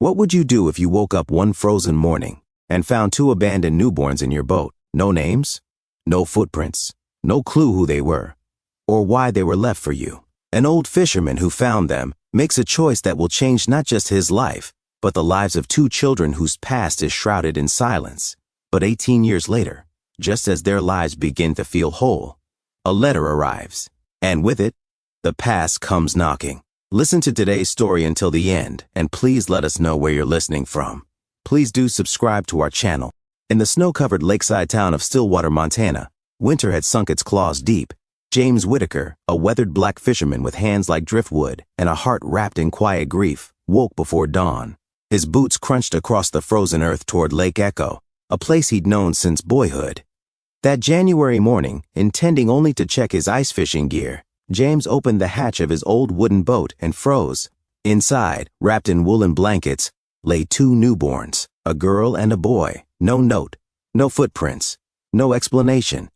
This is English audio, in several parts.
What would you do if you woke up one frozen morning and found two abandoned newborns in your boat? No names, no footprints, no clue who they were, or why they were left for you. An old fisherman who found them makes a choice that will change not just his life, but the lives of two children whose past is shrouded in silence. But 18 years later, just as their lives begin to feel whole, a letter arrives, and with it, the past comes knocking. Listen to today's story until the end, and please let us know where you're listening from. Please do subscribe to our channel. In the snow-covered lakeside town of Stillwater, Montana, winter had sunk its claws deep. James Whitaker, a weathered black fisherman with hands like driftwood and a heart wrapped in quiet grief, woke before dawn. His boots crunched across the frozen earth toward Lake Echo, a place he'd known since boyhood. That January morning, intending only to check his ice fishing gear, James opened the hatch of his old wooden boat and froze. Inside, wrapped in woolen blankets, lay two newborns, a girl and a boy. No note, no footprints, no explanation.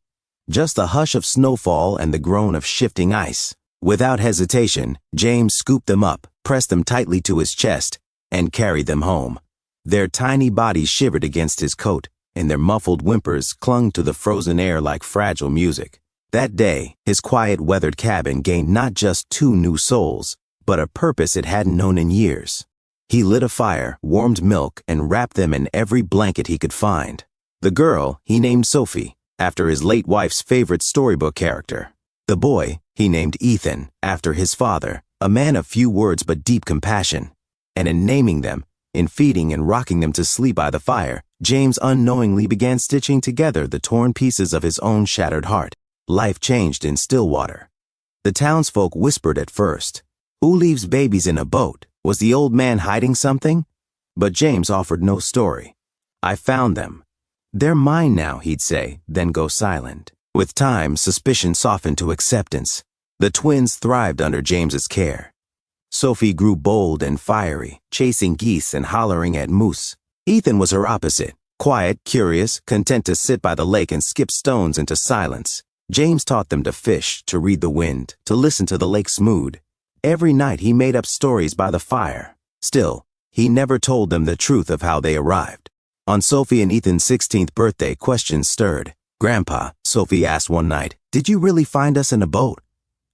Just the hush of snowfall and the groan of shifting ice. Without hesitation, James scooped them up, pressed them tightly to his chest, and carried them home. Their tiny bodies shivered against his coat, and their muffled whimpers clung to the frozen air like fragile music. That day, his quiet, weathered cabin gained not just two new souls, but a purpose it hadn't known in years. He lit a fire, warmed milk, and wrapped them in every blanket he could find. The girl he named Sophie, after his late wife's favorite storybook character. The boy he named Ethan, after his father, a man of few words but deep compassion. And in naming them, in feeding and rocking them to sleep by the fire, James unknowingly began stitching together the torn pieces of his own shattered heart. Life changed in Stillwater. The townsfolk whispered at first, "Who leaves babies in a boat? Was the old man hiding something?" But James offered no story. "I found them. They're mine now," he'd say, then go silent. With time, suspicion softened to acceptance. The twins thrived under James's care. Sophie grew bold and fiery, chasing geese and hollering at moose. Ethan was her opposite, quiet, curious, content to sit by the lake and skip stones into silence. James taught them to fish, to read the wind, to listen to the lake's mood. Every night he made up stories by the fire. Still, he never told them the truth of how they arrived. On Sophie and Ethan's 16th birthday, questions stirred. "Grandpa," Sophie asked one night, "did you really find us in a boat?"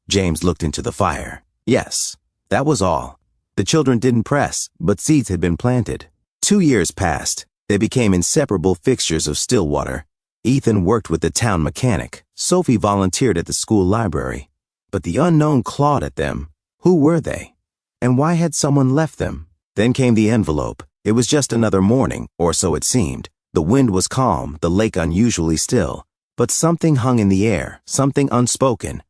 James looked into the fire. Yes, that was all. The children didn't press, but seeds had been planted. 2 years passed. They became inseparable fixtures of Stillwater. Ethan worked with the town mechanic. Sophie volunteered at the school library. But the unknown clawed at them. Who were they? And why had someone left them? Then came the envelope. It was just another morning, or so it seemed. The wind was calm, the lake unusually still. But something hung in the air, something unspoken.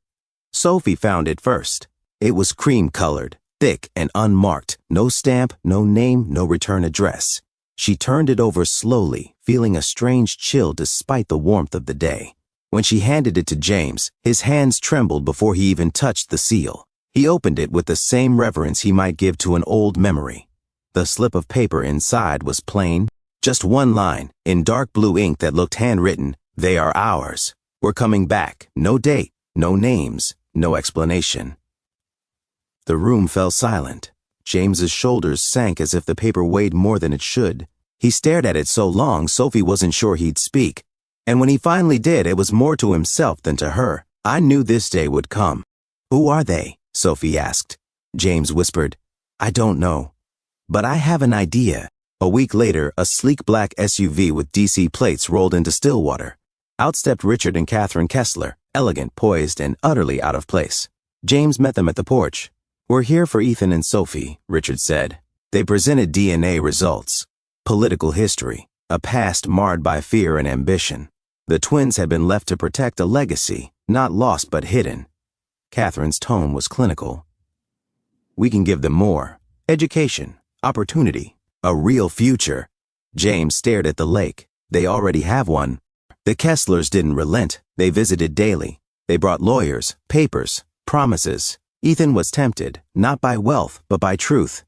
Sophie found it first. It was cream-colored, thick and unmarked. No stamp, no name, no return address. She turned it over slowly, feeling a strange chill despite the warmth of the day. When she handed it to James, his hands trembled before he even touched the seal. He opened it with the same reverence he might give to an old memory. The slip of paper inside was plain, just one line, in dark blue ink that looked handwritten, "They are ours. We're coming back." No date, no names, no explanation. The room fell silent. James's shoulders sank as if the paper weighed more than it should. He stared at it so long, Sophie wasn't sure he'd speak. And when he finally did, it was more to himself than to her. "I knew this day would come." "Who are they?" Sophie asked. James whispered, "I don't know. But I have an idea." A week later, a sleek black SUV with DC plates rolled into Stillwater. Out stepped Richard and Catherine Kessler, elegant, poised, and utterly out of place. James met them at the porch. "We're here for Ethan and Sophie," Richard said. They presented DNA results, political history, a past marred by fear and ambition. The twins had been left to protect a legacy, not lost but hidden. Catherine's tone was clinical. "We can give them more. Education, opportunity, a real future." James stared at the lake. "They already have one." The Kesslers didn't relent. They visited daily. They brought lawyers, papers, promises. Ethan was tempted, not by wealth, but by truth.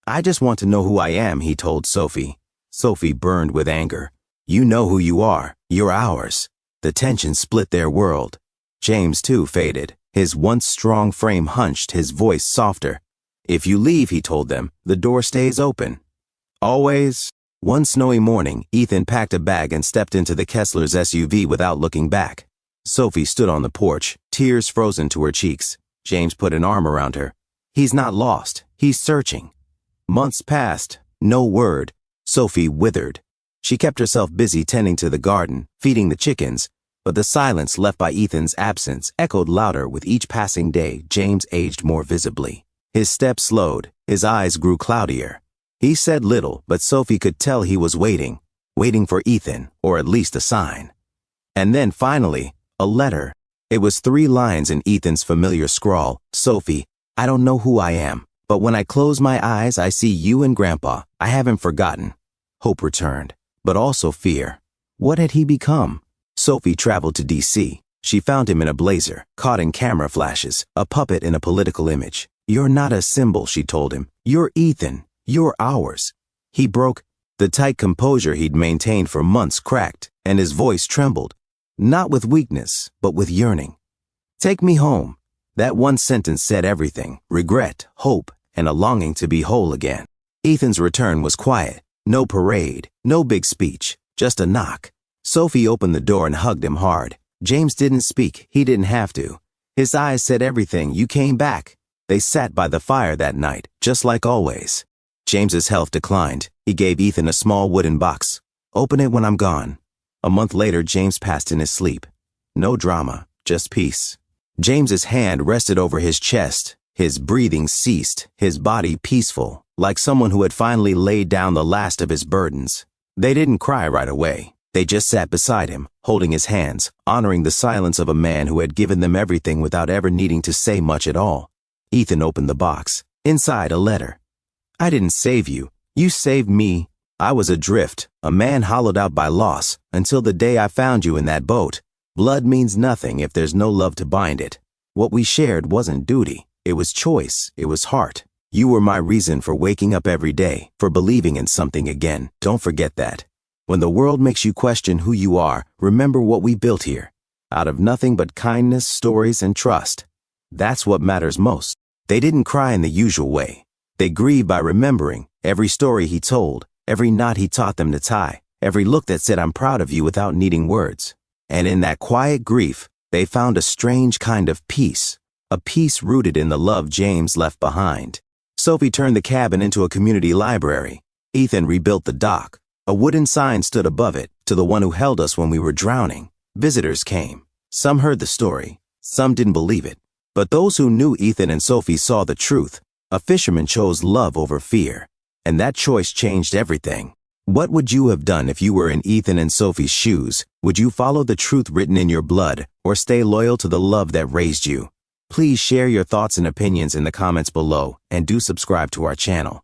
"I just want to know who I am," he told Sophie. Sophie burned with anger. "You know who you are. You're ours." The tension split their world. James, too, faded. His once strong frame hunched, his voice softer. "If you leave," he told them, "the door stays open." Always. One snowy morning, Ethan packed a bag and stepped into the Kessler's SUV without looking back. Sophie stood on the porch, tears frozen to her cheeks. James put an arm around her. He's not lost. He's searching. Months passed. No word. Sophie withered. She kept herself busy tending to the garden, feeding the chickens, but the silence left by Ethan's absence echoed louder with each passing day. James aged more visibly. His steps slowed. His eyes grew cloudier. He said little, but Sophie could tell he was waiting for Ethan, or at least a sign. And then finally, a letter. It was 3 lines in Ethan's familiar scrawl. Sophie, I don't know who I am, but when I close my eyes, I see you and Grandpa. I haven't forgotten. Hope returned, but also fear. What had he become? Sophie traveled to D.C. She found him in a blazer, caught in camera flashes, a puppet in a political image. You're not a symbol, she told him. You're Ethan. You're ours. He broke. The tight composure he'd maintained for months cracked, and his voice trembled. Not with weakness, but with yearning. Take me home. That one sentence said everything: regret, hope, and a longing to be whole again. Ethan's return was quiet. No parade, no big speech, just a knock. Sophie opened the door and hugged him hard. James didn't speak. He didn't have to. His eyes said everything. You came back. They sat by the fire that night, just like always. James's health declined. He gave Ethan a small wooden box. Open it when I'm gone. A month later, James passed in his sleep. No drama, just peace. James's hand rested over his chest. His breathing ceased, his body peaceful, like someone who had finally laid down the last of his burdens. They didn't cry right away. They just sat beside him, holding his hands, honoring the silence of a man who had given them everything without ever needing to say much at all. Ethan opened the box. Inside, a letter. I didn't save you. You saved me. I was adrift, a man hollowed out by loss, until the day I found you in that boat. Blood means nothing if there's no love to bind it. What we shared wasn't duty. It was choice. It was heart. You were my reason for waking up every day, for believing in something again. Don't forget that. When the world makes you question who you are, remember what we built here. Out of nothing but kindness, stories, and trust. That's what matters most. They didn't cry in the usual way. They grieved by remembering every story he told, every knot he taught them to tie, every look that said I'm proud of you without needing words. And in that quiet grief, they found a strange kind of peace, a peace rooted in the love James left behind. Sophie turned the cabin into a community library. Ethan rebuilt the dock. A wooden sign stood above it, to the one who held us when we were drowning. Visitors came. Some heard the story. Some didn't believe it. But those who knew Ethan and Sophie saw the truth. A fisherman chose love over fear. And that choice changed everything. What would you have done if you were in Ethan and Sophie's shoes? Would you follow the truth written in your blood, or stay loyal to the love that raised you? Please share your thoughts and opinions in the comments below, and do subscribe to our channel.